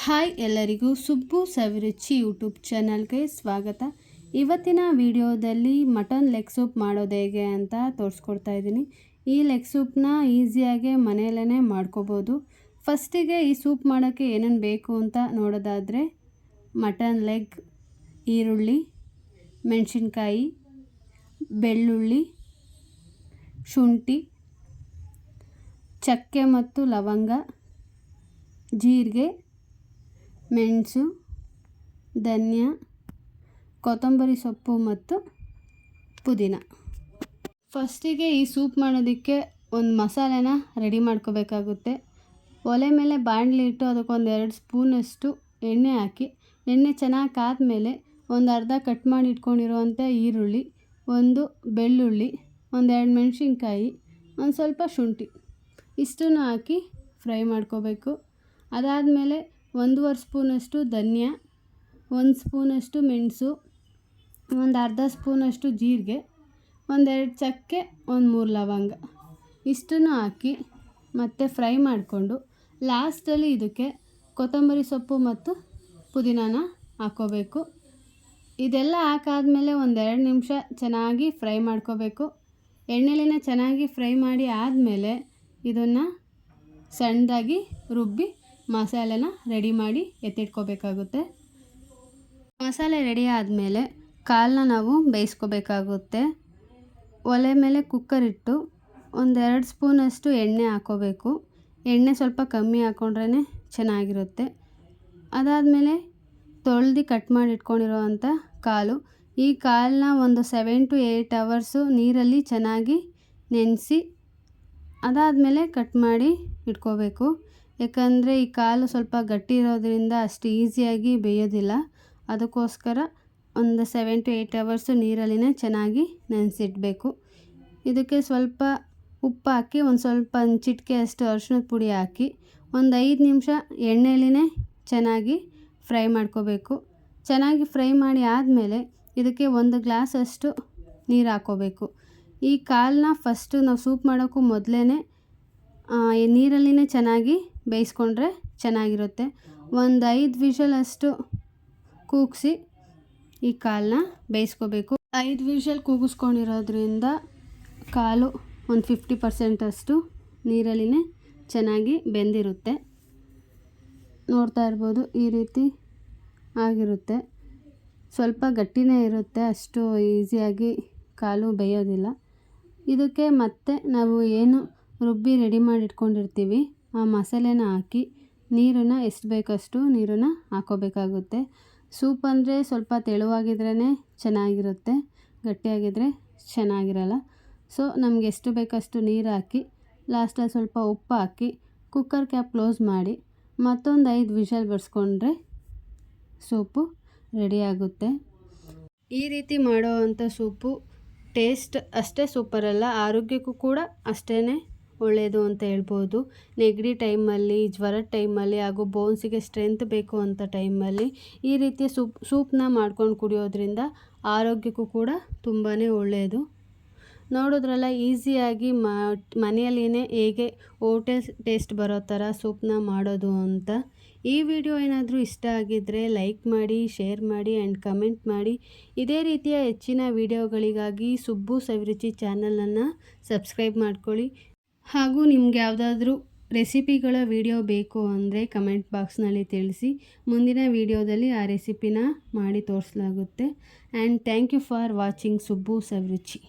Hi ಎಲ್ಲರಿಗೂ ಸುಬ್ಬು ಸವಿರುಚಿ YouTube ಚಾನಲ್ಗೆ ಸ್ವಾಗತ. ಇವತ್ತಿನ ವಿಡಿಯೋದಲ್ಲಿ ಮಟನ್ ಲೆಗ್ ಸೂಪ್ ಮಾಡೋದು ಹೇಗೆ ಅಂತ ತೋರಿಸ್ಕೊಡ್ತಾ ಇದ್ದೀನಿ. ಈ ಲೆಗ್ ಸೂಪ್ನ ಈಸಿಯಾಗಿ ಮನೆಯಲ್ಲೇ ಮಾಡ್ಕೋಬೋದು. ಫಸ್ಟಿಗೆ ಈ ಸೂಪ್ ಮಾಡೋಕ್ಕೆ ಏನೇನು ಬೇಕು ಅಂತ ನೋಡೋದಾದರೆ ಮಟನ್ ಲೆಗ್, ಈರುಳ್ಳಿ, ಮೆಣಸಿನ್ಕಾಯಿ, ಬೆಳ್ಳುಳ್ಳಿ, ಶುಂಠಿ, ಚಕ್ಕೆ ಮತ್ತು ಲವಂಗ, ಜೀರಿಗೆ, ಮೆಣಸು, ಧನಿಯಾ, ಕೊತ್ತಂಬರಿ ಸೊಪ್ಪು ಮತ್ತು ಪುದೀನ. ಫಸ್ಟಿಗೆ ಈ ಸೂಪ್ ಮಾಡೋದಕ್ಕೆ ಒಂದು ಮಸಾಲೆನ ರೆಡಿ ಮಾಡ್ಕೋಬೇಕಾಗುತ್ತೆ. ಒಲೆ ಮೇಲೆ ಬಾಣಲಿ ಇಟ್ಟು ಅದಕ್ಕೊಂದು 2 ಸ್ಪೂನಷ್ಟು ಎಣ್ಣೆ ಹಾಕಿ, ಎಣ್ಣೆ ಚೆನ್ನಾಗಿ ಕಾದ್ಮೇಲೆ ಒಂದು ಅರ್ಧ ಕಟ್ ಮಾಡಿ ಇಟ್ಕೊಂಡಿರುವಂಥ ಈರುಳ್ಳಿ, ಒಂದು ಬೆಳ್ಳುಳ್ಳಿ, 1-2 ಮೆಣಸಿನ್ಕಾಯಿ, ಒಂದು ಸ್ವಲ್ಪ ಶುಂಠಿ ಇಷ್ಟನ್ನು ಹಾಕಿ ಫ್ರೈ ಮಾಡ್ಕೋಬೇಕು. ಅದಾದಮೇಲೆ 1.5 ಸ್ಪೂನಷ್ಟು ಧನಿಯಾ, 1 ಸ್ಪೂನಷ್ಟು ಮೆಣಸು, ಒಂದು ಅರ್ಧ ಸ್ಪೂನಷ್ಟು ಜೀರಿಗೆ, 1-2 ಚಕ್ಕೆ, 1-3 ಲವಂಗ ಇಷ್ಟನ್ನು ಹಾಕಿ ಮತ್ತೆ ಫ್ರೈ ಮಾಡಿಕೊಂಡು ಲಾಸ್ಟಲ್ಲಿ ಇದಕ್ಕೆ ಕೊತ್ತಂಬರಿ ಸೊಪ್ಪು ಮತ್ತು ಪುದೀನಾನ ಹಾಕ್ಕೋಬೇಕು. ಇದೆಲ್ಲ ಹಾಕಾದ್ಮೇಲೆ 1-2 ನಿಮಿಷ ಚೆನ್ನಾಗಿ ಫ್ರೈ ಮಾಡ್ಕೋಬೇಕು. ಎಣ್ಣೆಲಿನ ಚೆನ್ನಾಗಿ ಫ್ರೈ ಮಾಡಿ ಆದಮೇಲೆ ಇದನ್ನು ಸಣ್ಣದಾಗಿ ರುಬ್ಬಿ ಮಸಾಲೆನ ರೆಡಿ ಮಾಡಿ ಎತ್ತಿಟ್ಕೋಬೇಕಾಗುತ್ತೆ. ಮಸಾಲೆ ರೆಡಿ ಆದಮೇಲೆ ಕಾಳನ್ನ ನಾವು ಬೇಯಿಸ್ಕೋಬೇಕಾಗುತ್ತೆ. ಒಲೆ ಮೇಲೆ ಕುಕ್ಕರ್ ಇಟ್ಟು 1-2 ಸ್ಪೂನಷ್ಟು ಎಣ್ಣೆ ಹಾಕ್ಕೋಬೇಕು. ಎಣ್ಣೆ ಸ್ವಲ್ಪ ಕಮ್ಮಿ ಹಾಕ್ಕೊಂಡ್ರೇ ಚೆನ್ನಾಗಿರುತ್ತೆ. ಅದಾದಮೇಲೆ ತೊಳೆದು ಕಟ್ ಮಾಡಿ ಇಟ್ಕೊಂಡಿರೋವಂಥ ಕಾಳು, ಈ ಕಾಳನ್ನ ಒಂದು 7 to 8 ಅವರ್ಸು ನೀರಲ್ಲಿ ಚೆನ್ನಾಗಿ ನೆನೆಸಿ ಅದಾದಮೇಲೆ ಕಟ್ ಮಾಡಿ ಇಟ್ಕೋಬೇಕು. ಯಾಕಂದರೆ ಈ ಕಾಲು ಸ್ವಲ್ಪ ಗಟ್ಟಿ ಇರೋದ್ರಿಂದ ಅಷ್ಟು ಈಸಿಯಾಗಿ ಬೇಯೋದಿಲ್ಲ. ಅದಕ್ಕೋಸ್ಕರ ಒಂದು 7 to 8 ಅವರ್ಸು ನೀರಲ್ಲಿನೇ ಚೆನ್ನಾಗಿ ನೆನೆಸಿಡಬೇಕು. ಇದಕ್ಕೆ ಸ್ವಲ್ಪ ಉಪ್ಪು ಹಾಕಿ ಒಂದು ಸ್ವಲ್ಪ ಚಿಟಿಕೆ ಅಷ್ಟು ಅರಿಶಿಣದ ಪುಡಿ ಹಾಕಿ ಒಂದು 5 ನಿಮಿಷ ಎಣ್ಣೆಲಿನೇ ಚೆನ್ನಾಗಿ ಫ್ರೈ ಮಾಡ್ಕೋಬೇಕು. ಚೆನ್ನಾಗಿ ಫ್ರೈ ಮಾಡಿ ಆದಮೇಲೆ ಇದಕ್ಕೆ 1 ಗ್ಲಾಸಷ್ಟು ನೀರು ಹಾಕ್ಕೋಬೇಕು. ಈ ಕಾಳನ್ನ ಫಸ್ಟು ನಾವು ಸೂಪ್ ಮಾಡೋಕ್ಕೂ ಮೊದಲೇ ನೀರಲ್ಲಿನೇ ಚೆನ್ನಾಗಿ ಬೇಯಿಸ್ಕೊಂಡ್ರೆ ಚೆನ್ನಾಗಿರುತ್ತೆ. ಒಂದು 5 ವಿಷಲ್ ಅಷ್ಟು ಕೂಗಿಸಿ ಈ ಕಾಳನ್ನ ಬೇಯಿಸ್ಕೋಬೇಕು. 5 ವಿಷಲ್ ಕೂಗಿಸ್ಕೊಂಡಿರೋದ್ರಿಂದ ಕಾಳು ಒಂದು 50% ಅಷ್ಟು ನೀರಲ್ಲಿನೇ ಚೆನ್ನಾಗಿ ಬೆಂದಿರುತ್ತೆ. ನೋಡ್ತಾ ಇರ್ಬೋದು, ಈ ರೀತಿ ಆಗಿರುತ್ತೆ. ಸ್ವಲ್ಪ ಗಟ್ಟಿನೇ ಇರುತ್ತೆ, ಅಷ್ಟು ಈಸಿಯಾಗಿ ಕಾಳು ಬೇಯೋದಿಲ್ಲ. ಇದಕ್ಕೆ ಮತ್ತೆ ನಾವು ಏನು ರುಬ್ಬಿ ರೆಡಿ ಮಾಡಿ ಇಟ್ಕೊಂಡಿರ್ತೀವಿ ಆ ಮಸಾಲೆನ ಹಾಕಿ ನೀರನ್ನು ಎಷ್ಟು ಬೇಕಷ್ಟು ನೀರನ್ನು ಹಾಕ್ಕೋಬೇಕಾಗುತ್ತೆ. ಸೂಪ್ ಅಂದರೆ ಸ್ವಲ್ಪ ತೆಳುವಾಗಿದ್ರೇ ಚೆನ್ನಾಗಿರುತ್ತೆ, ಗಟ್ಟಿಯಾಗಿದ್ದರೆ ಚೆನ್ನಾಗಿರಲ್ಲ. ಸೊ ನಮಗೆ ಎಷ್ಟು ಬೇಕಷ್ಟು ನೀರು ಹಾಕಿ ಲಾಸ್ಟಲ್ಲಿ ಸ್ವಲ್ಪ ಉಪ್ಪು ಹಾಕಿ ಕುಕ್ಕರ್ ಕ್ಯಾಪ್ ಕ್ಲೋಸ್ ಮಾಡಿ ಮತ್ತೊಂದು 5 ವಿಷಲ್ ಬಡಿಸ್ಕೊಂಡ್ರೆ ಸೂಪು ರೆಡಿಯಾಗುತ್ತೆ. ಈ ರೀತಿ ಮಾಡೋವಂಥ ಸೂಪು ಟೇಸ್ಟ್ ಅಷ್ಟೇ ಸೂಪರಲ್ಲ, ಆರೋಗ್ಯಕ್ಕೂ ಕೂಡ ಅಷ್ಟೇ ಒಳ್ಳೆಯದು ಅಂತ ಹೇಳ್ಬೋದು. ನೆಗಡಿ ಟೈಮಲ್ಲಿ, ಜ್ವರದ ಟೈಮಲ್ಲಿ ಹಾಗೂ ಬೋನ್ಸಿಗೆ ಸ್ಟ್ರೆಂತ್ ಬೇಕು ಅಂತ ಟೈಮಲ್ಲಿ ಈ ರೀತಿಯ ಸೂಪ್ನ ಮಾಡ್ಕೊಂಡು ಕುಡಿಯೋದ್ರಿಂದ ಆರೋಗ್ಯಕ್ಕೂ ಕೂಡ ತುಂಬಾ ಒಳ್ಳೆಯದು. ನೋಡೋದ್ರಲ್ಲ ಈಸಿಯಾಗಿ ಮನೆಯಲ್ಲಿನೇ ಹೇಗೆ ಹೋಟೆಲ್ ಟೇಸ್ಟ್ ಬರೋ ಥರ ಸೂಪ್ನ ಮಾಡೋದು ಅಂತ. ಈ ವಿಡಿಯೋ ಏನಾದರೂ ಇಷ್ಟ ಆಗಿದ್ದರೆ ಲೈಕ್ ಮಾಡಿ, ಶೇರ್ ಮಾಡಿ ಆ್ಯಂಡ್ ಕಮೆಂಟ್ ಮಾಡಿ. ಇದೇ ರೀತಿಯ ಹೆಚ್ಚಿನ ವಿಡಿಯೋಗಳಿಗಾಗಿ ಸುಬ್ಬು ಸವಿರುಚಿ ಚಾನಲನ್ನು ಸಬ್ಸ್ಕ್ರೈಬ್ ಮಾಡ್ಕೊಳ್ಳಿ. ಹಾಗೂ ನಿಮ್ಗೆ ಯಾವುದಾದ್ರೂ ರೆಸಿಪಿಗಳ ವಿಡಿಯೋ ಬೇಕು ಅಂದರೆ ಕಮೆಂಟ್ ಬಾಕ್ಸ್ನಲ್ಲಿ ತಿಳಿಸಿ. ಮುಂದಿನ ವಿಡಿಯೋದಲ್ಲಿ ಆ ರೆಸಿಪಿನ ಮಾಡಿ ತೋರಿಸಲಾಗುತ್ತೆ. And thank you for watching Subbu Saviruchi.